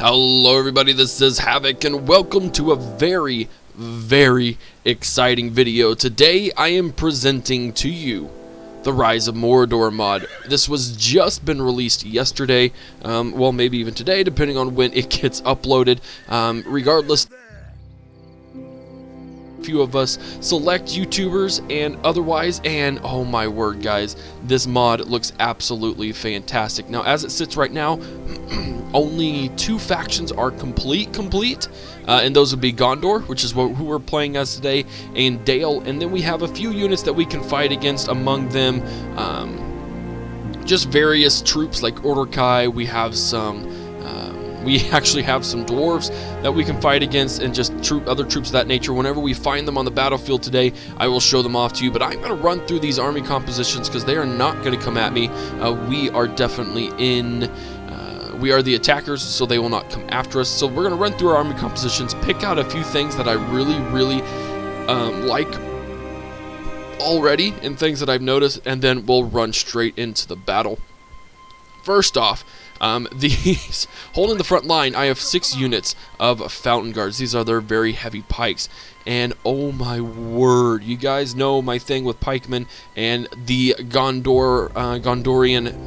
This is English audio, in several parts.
Hello everybody, this is Havoc and welcome to a very exciting video. Today I am presenting to you the Rise of Mordor mod. This was just been released yesterday, well maybe even today depending on when it gets uploaded. Regardless, few of us select YouTubers and otherwise, and oh my word guys, this mod looks absolutely fantastic. Now as it sits right now, only 2 factions are complete, and those would be Gondor, which is who we're playing as today, and Dale, and then we have a few units that we can fight against, among them just various troops like Uruk-Hai. We have some we actually have some dwarves that we can fight against, and just other troops of that nature. Whenever we find them on the battlefield today, I will show them off to you, but I'm going to run through these army compositions because they are not going to come at me. We are definitely we are the attackers, so they will not come after us. So we're going to run through our army compositions, pick out a few things that I really like already, and things that I've noticed, and then we'll run straight into the battle. First off, these holding the front line, I have 6 units of fountain guards. These are their very heavy pikes, and oh my word, you guys know my thing with pikemen, and the Gondorian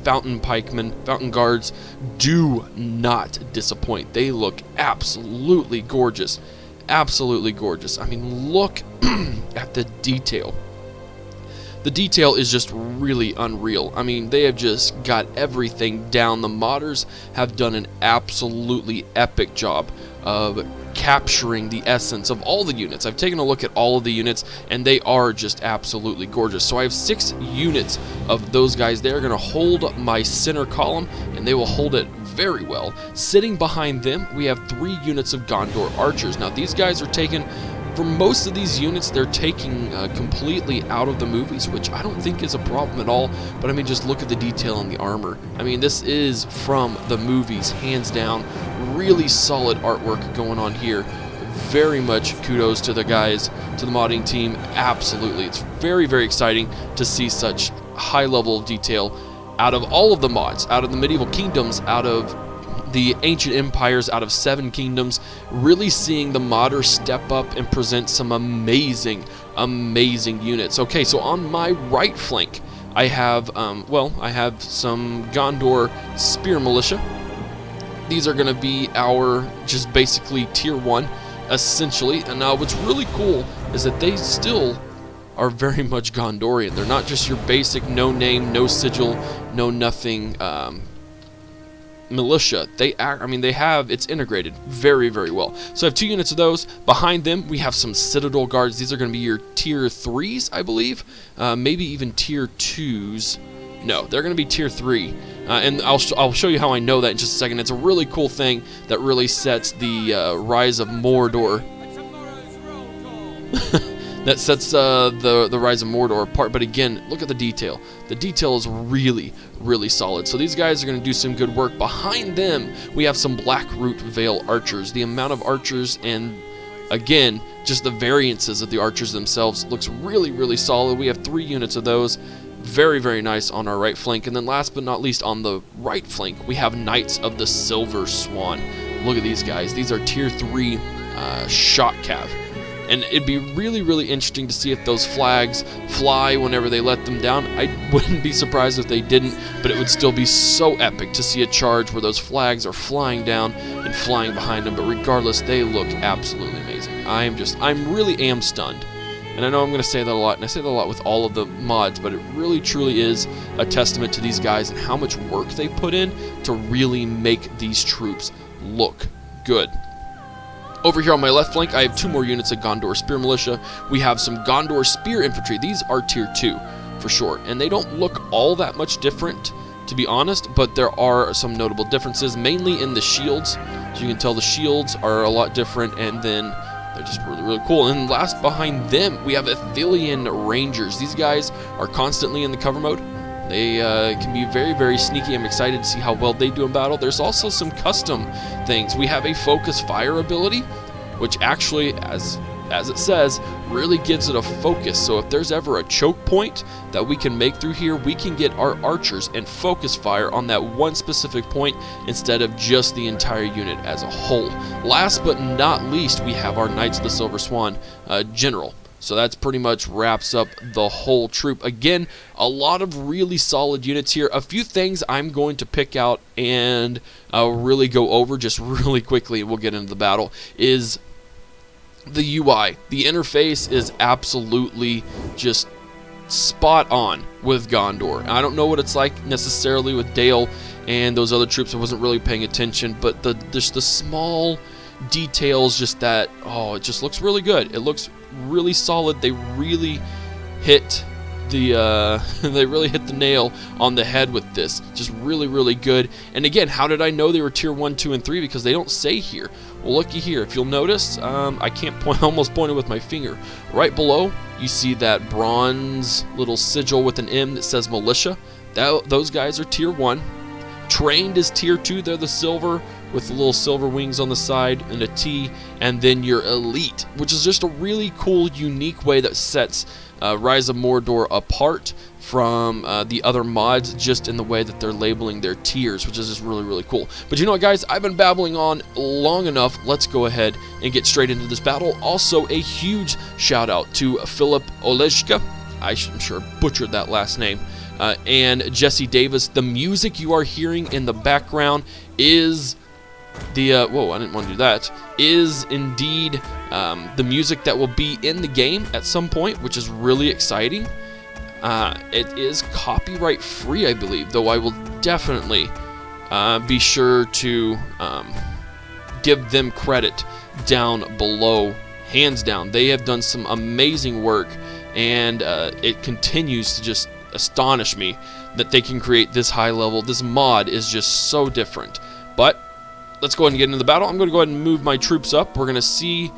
fountain guards do not disappoint. They look absolutely gorgeous, absolutely gorgeous. I mean, look at the detail. The detail is just really unreal. I mean, they have just got everything down. The modders have done an absolutely epic job of capturing the essence of all the units. I've taken a look at all of the units, and they are just absolutely gorgeous. So I have 6 units of those guys. They're going to hold my center column, and they will hold it very well. Sitting behind them, we have 3 units of Gondor archers. Now, these guys are taken... For most of these units, they're taking completely out of the movies, which I don't think is a problem at all. But I mean, just look at the detail on the armor. I mean, this is from the movies, hands down. Really solid artwork going on here. Very much kudos to the guys, to the modding team. Absolutely. It's very exciting to see such high level of detail out of all of the mods, out of the medieval kingdoms, out of the ancient empires, out of 7 kingdoms. Really seeing the modders step up and present some amazing units. Okay, so on my right flank, I have I have some Gondor spear militia. These are going to be our just basically tier 1 essentially. And now what's really cool is that they still are very much Gondorian. They're not just your basic no name, no sigil, no nothing militia. They have, it's integrated very well. So I have 2 units of those. Behind them we have some citadel guards. These are going to be your tier 3s, I believe, maybe even tier 2s. No, they're going to be tier 3, and I'll show you how I know that in just a second. It's a really cool thing that really sets the Rise of Mordor that sets the Rise of Mordor apart. But again, look at the detail. The detail is really solid. So these guys are going to do some good work. Behind them, we have some Blackroot Vale archers. The amount of archers, and again, just the variances of the archers themselves, looks really solid. We have 3 units of those. Very nice on our right flank. And then last but not least, on the right flank, we have Knights of the Silver Swan. Look at these guys. These are tier 3 shot cav. And it'd be really interesting to see if those flags fly whenever they let them down. I wouldn't be surprised if they didn't, but it would still be so epic to see a charge where those flags are flying down and flying behind them. But regardless, they look absolutely amazing. I really am stunned. And I know I'm going to say that a lot, and I say that a lot with all of the mods, but it really truly is a testament to these guys and how much work they put in to really make these troops look good. Over here on my left flank, I have 2 more units of Gondor Spear Militia. We have some Gondor Spear Infantry. These are tier 2 for sure, and they don't look all that much different, to be honest, but there are some notable differences, mainly in the shields. As you can tell, the shields are a lot different, and then they're just really cool. And last behind them, we have Athelian Rangers. These guys are constantly in the cover mode. They can be very sneaky. I'm excited to see how well they do in battle. There's also some custom things. We have a focus fire ability, which actually, as as it says, really gives it a focus. So if there's ever a choke point that we can make through here, we can get our archers and focus fire on that one specific point instead of just the entire unit as a whole. Last but not least, we have our Knights of the Silver Swan general. So that's pretty much wraps up the whole troop. Again, a lot of really solid units here. A few things I'm going to pick out and really go over just really quickly, and we'll get into the battle, is the UI. The interface is absolutely just spot on with Gondor. I don't know what it's like necessarily with Dale and those other troops. I wasn't really paying attention, but just the small details, just that, oh, it just looks really good. It looks really solid. They really hit the they really hit the nail on the head with this. Just really, really good. And again, how did I know they were tier 1, 2, and 3? Because they don't say here. Well, looky here. If you'll notice, I can't point. Almost pointed with my finger. Right below, you see that bronze little sigil with an M that says militia. Those guys are tier 1. Trained is tier 2. They're the silver with the little silver wings on the side and a T, and then your elite, which is just a really cool, unique way that sets Rise of Mordor apart from the other mods, just in the way that they're labeling their tiers, which is just really, really cool. But you know what, guys? I've been babbling on long enough. Let's go ahead and get straight into this battle. Also, a huge shout out to Philip Oleszka. I'm sure I butchered that last name. And Jesse Davis. The music you are hearing in the background is the whoa, I didn't want to do that, is indeed the music that will be in the game at some point, which is really exciting. It is copyright free, I believe, though I will definitely be sure to give them credit down below. Hands down, they have done some amazing work, and it continues to just astonish me that they can create this high level. This mod is just so different. But let's go ahead and get into the battle. I'm going to go ahead and move my troops up. We're going to see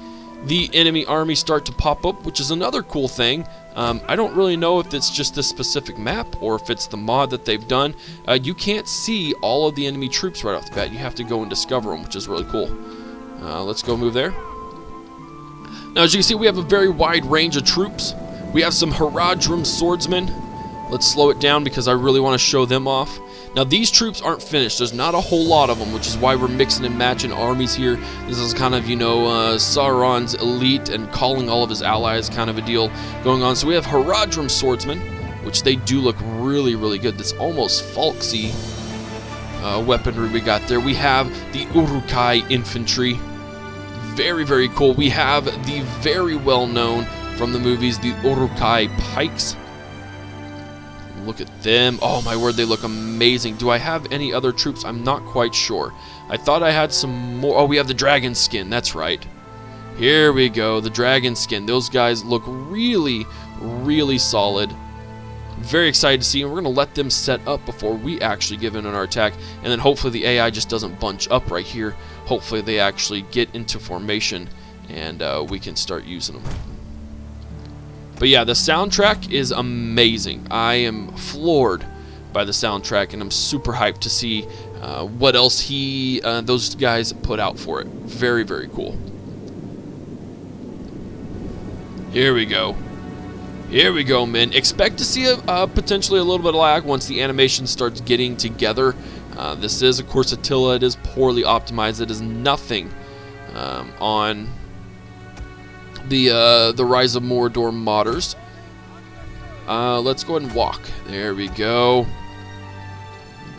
the enemy army start to pop up, which is another cool thing. I don't really know if it's just this specific map or if it's the mod that they've done. You can't see all of the enemy troops right off the bat. You have to go and discover them, which is really cool. Let's go move there. Now, as you can see, we have a very wide range of troops. We have some Haradrim swordsmen. Let's slow it down because I really want to show them off. Now, these troops aren't finished. There's not a whole lot of them, which is why we're mixing and matching armies here. This is kind of, you know, Sauron's elite and calling all of his allies kind of a deal going on. So we have Haradrim swordsmen, which they do look really, really good. This almost folksy weaponry we got there. We have the Uruk-Hai infantry. Very, very cool. We have the very well-known from the movies, the Uruk-Hai pikes. Look at them. Oh my word, they look amazing. Do I have any other troops? I'm not quite sure. I thought I had some more. Oh, we have the dragon skin. That's right. Here we go. The dragon skin. Those guys look really, really solid. Very excited to see, and we're going to let them set up before we actually give in on our attack. And then hopefully the AI just doesn't bunch up right here. Hopefully they actually get into formation and we can start using them. But yeah, the soundtrack is amazing. I am floored by the soundtrack, and I'm super hyped to see what else those guys put out for it. Very, very cool. Here we go. Here we go, men. Expect to see potentially a little bit of lag once the animation starts getting together. This is, of course, Attila. It is poorly optimized. It is nothing on the Rise of Mordor modders. Let's go ahead and walk. There we go.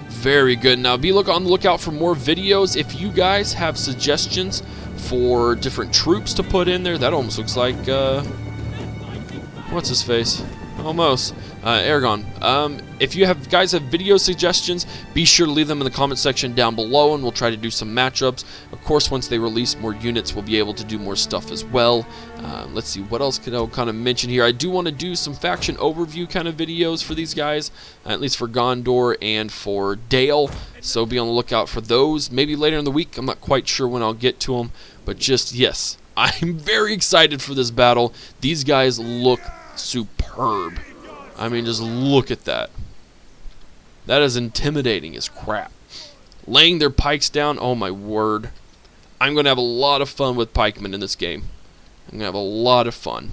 Very good. Now be on the lookout for more videos. If you guys have suggestions for different troops to put in there, that almost looks like what's his face? Almost. Aragon. If you guys have video suggestions, be sure to leave them in the comment section down below, and we'll try to do some matchups. Of course, once they release more units, we'll be able to do more stuff as well. Let's see, what else can I kind of mention here? I do want to do some faction overview kind of videos for these guys, at least for Gondor and for Dale, so be on the lookout for those. Maybe later in the week. I'm not quite sure when I'll get to them, but just, yes, I'm very excited for this battle. These guys look superb. I mean, just look at that. That is intimidating as crap. Laying their pikes down, oh my word. I'm going to have a lot of fun with pikemen in this game. I'm gonna have a lot of fun.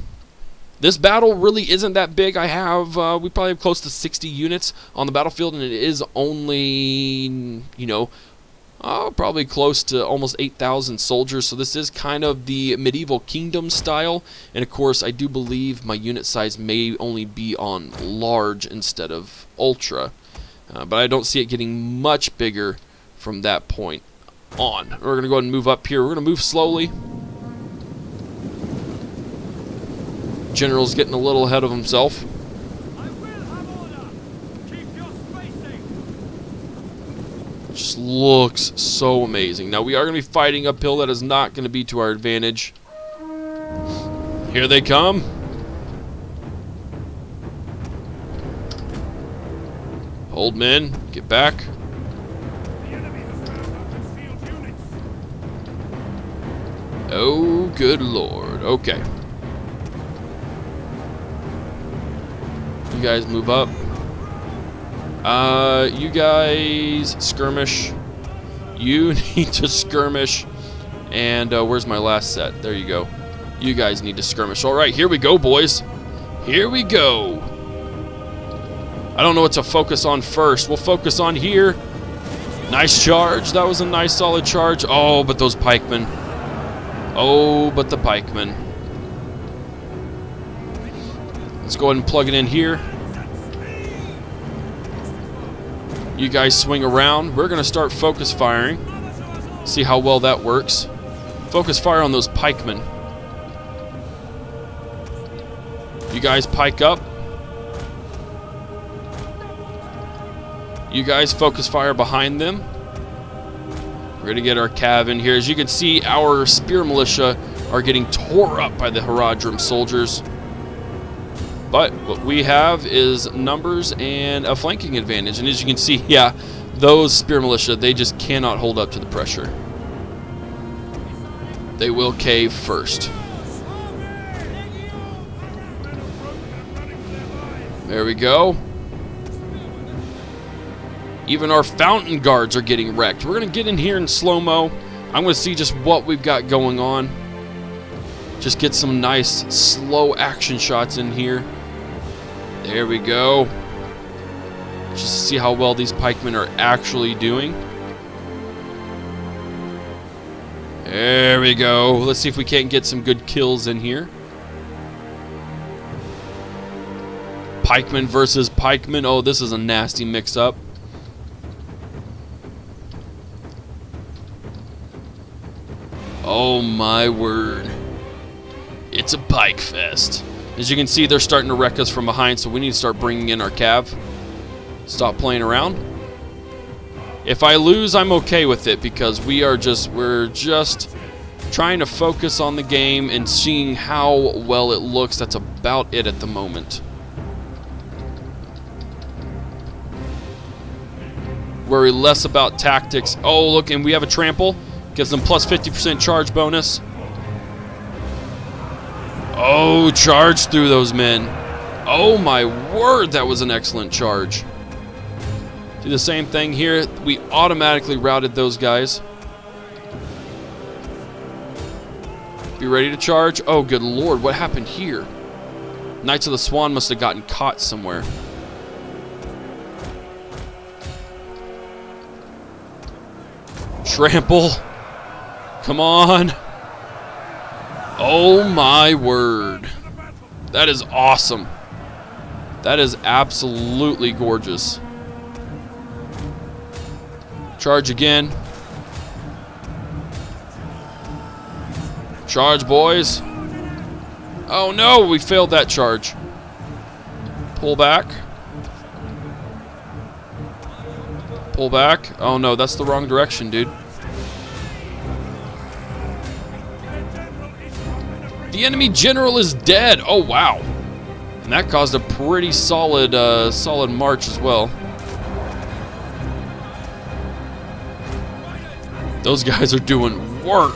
This battle really isn't that big. We probably have close to 60 units on the battlefield, and it is only, you know, probably close to almost 8,000 soldiers. So this is kind of the medieval kingdom style. And of course, I do believe my unit size may only be on large instead of ultra. But I don't see it getting much bigger from that point on. We're going to go ahead and move up here. We're going to move slowly. General's getting a little ahead of himself. Just looks so amazing. Now we are going to be fighting uphill. That is not going to be to our advantage. Here they come. Hold men, get back. Oh, good lord. Okay. You guys move up. You guys skirmish. You need to skirmish. And where's my last set? There you go. You guys need to skirmish. Alright, here we go, boys. Here we go. I don't know what to focus on first. We'll focus on here. Nice charge. That was a nice solid charge. Oh, but those pikemen. Oh, but the pikemen. Let's go ahead and plug it in here. You guys swing around. We're going to start focus firing. See how well that works. Focus fire on those pikemen. You guys pike up. You guys focus fire behind them. We're going to get our cav in here. As you can see, our spear militia are getting tore up by the Haradrim soldiers. But what we have is numbers and a flanking advantage. And as you can see, yeah, those spear militia, they just cannot hold up to the pressure. They will cave first. There we go. Even our fountain guards are getting wrecked. We're going to get in here in slow-mo. I'm going to see just what we've got going on. Just get some nice slow action shots in here. There we go. Just see how well these pikemen are actually doing. There we go. Let's see if we can't get some good kills in here. Pikemen versus pikemen. Oh, this is a nasty mix-up. Oh my word. It's a pike fest. As you can see, they're starting to wreck us from behind, so we need to start bringing in our cav. Stop playing around. If I lose, I'm okay with it because we're just trying to focus on the game and seeing how well it looks. That's about it at the moment. Worry less about tactics. Oh, look, and we have a trample. Gives them plus 50% charge bonus. Oh, charge through those men. Oh my word, that was an excellent charge. Do the same thing here. We automatically routed those guys. Be ready to charge. Oh, good lord, what happened here? Knights of the Swan must have gotten caught somewhere. Trample. Come on. Oh my word. That is awesome. That is absolutely gorgeous. Charge again. Charge, boys. Oh no, we failed that charge. Pull back. Pull back. Oh no, that's the wrong direction, dude. The enemy general is dead. Oh wow. And that caused a pretty solid solid march as well. Those guys are doing work.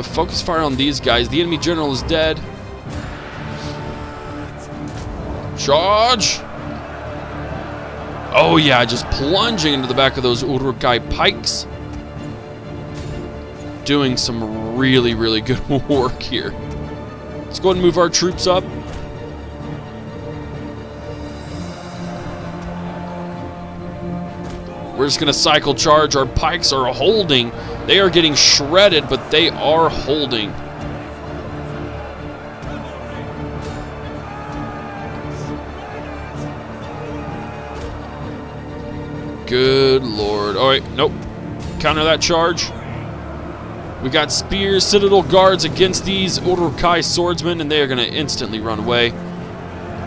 Focus fire on these guys. The enemy general is dead. Charge. Oh yeah, just plunging into the back of those Uruk-Hai pikes. doing some really, really good work here. Let's go ahead and move our troops up. We're just going to cycle charge. Our pikes are holding. They are getting shredded, but they are holding. Good lord. All right, nope. Counter that charge. We got spears, citadel guards against these Uruk-Hai swordsmen, and they are going to instantly run away.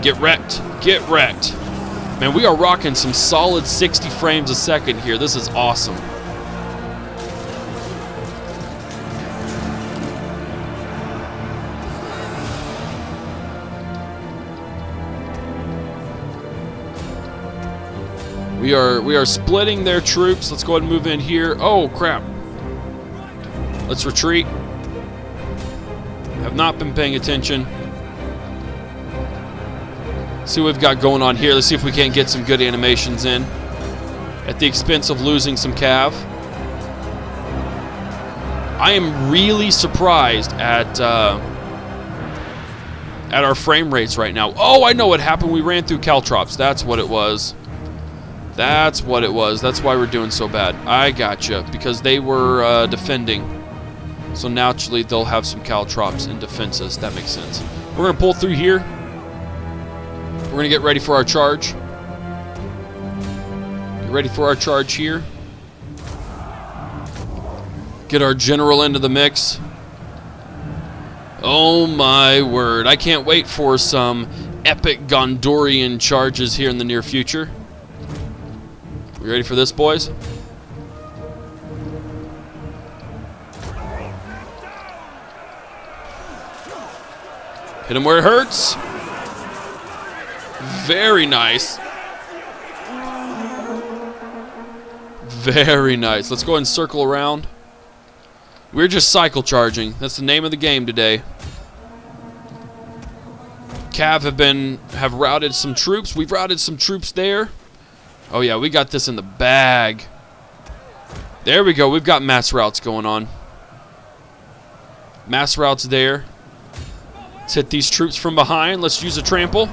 Get wrecked. Get wrecked. Man, we are rocking some solid 60 frames a second here. This is awesome. We are splitting their troops. Let's go ahead and move in here. Oh, crap. Let's retreat. Have not been paying attention. See what we've got going on here. Let's see if we can't get some good animations in at the expense of losing some cav. I am really surprised at our frame rates right now. Oh, I know what happened. We ran through caltrops. That's what it was. That's what it was. That's why we're doing so bad. I gotcha. Because they were defending. So naturally, they'll have some caltrops and defenses. That makes sense. We're going to pull through here. We're going to get ready for our charge. Get ready for our charge here. Get our general into the mix. Oh my word. I can't wait for some epic Gondorian charges here in the near future. We ready for this, boys? Hit him where it hurts. Very nice. Very nice. Let's go ahead and circle around. We're just cycle charging. That's the name of the game today. Cav have routed some troops. We've routed some troops there. Oh yeah, we got this in the bag. There we go. We've got mass routes going on. Mass routes there. Let's hit these troops from behind. Let's use a trample.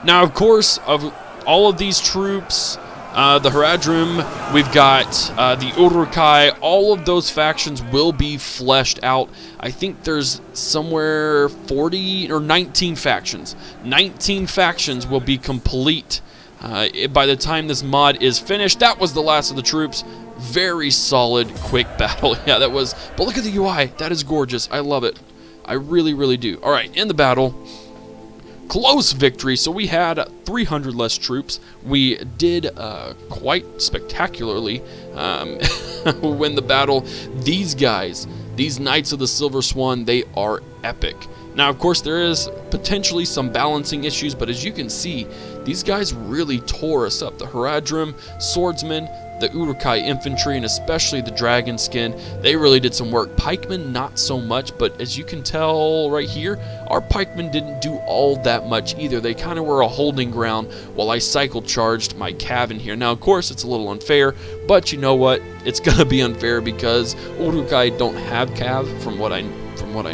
Now, of course, of all of these troops, the Haradrim, we've got the Uruk-Hai, all of those factions will be fleshed out. I think there's somewhere 40 or 19 factions. 19 factions will be complete by the time this mod is finished. That was the last of the troops. Very solid, quick battle. Yeah, that was. But look at the UI. That is gorgeous. I love it. I really, really do. All right, in the battle. Close victory. So we had 300 less troops. We did quite spectacularly win the battle. These guys, these Knights of the Silver Swan, they are epic. Now, of course, there is potentially some balancing issues, but as you can see, these guys really tore us up. The Haradrim swordsmen, the Uruk-Hai infantry, and especially the dragon skin, they really did some work. Pikemen, not so much, but as you can tell right here, our pikemen didn't do all that much either. They kind of were a holding ground while I cycle charged my cav in here. Now, of course, it's a little unfair, but you know what? It's going to be unfair because Uruk-Hai don't have cav from what I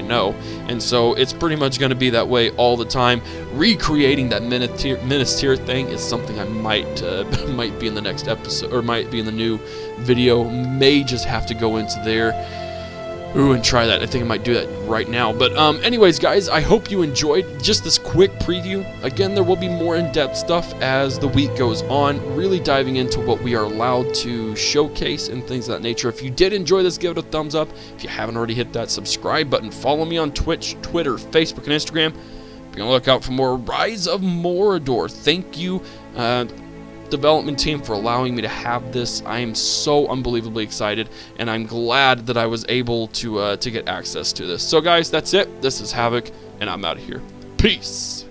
know, and so it's pretty much going to be that way all the time. Recreating that Minister thing is something I might be in the next episode, or might be in the new video. May just have to go into there and try that. I think I might do that right now. But anyways, guys, I hope you enjoyed just this quick preview. Again, there will be more in-depth stuff as the week goes on, really diving into what we are allowed to showcase and things of that nature. If you did enjoy this, give it a thumbs up. If you haven't already, hit that subscribe button. Follow me on Twitch, Twitter, Facebook, and Instagram. Be on the lookout for more Rise of Mordor. Thank you, development team, for allowing me to have this. I am so unbelievably excited, and I'm glad that I was able to get access to this. So guys, that's it. This is Havoc, and I'm out of here. Peace.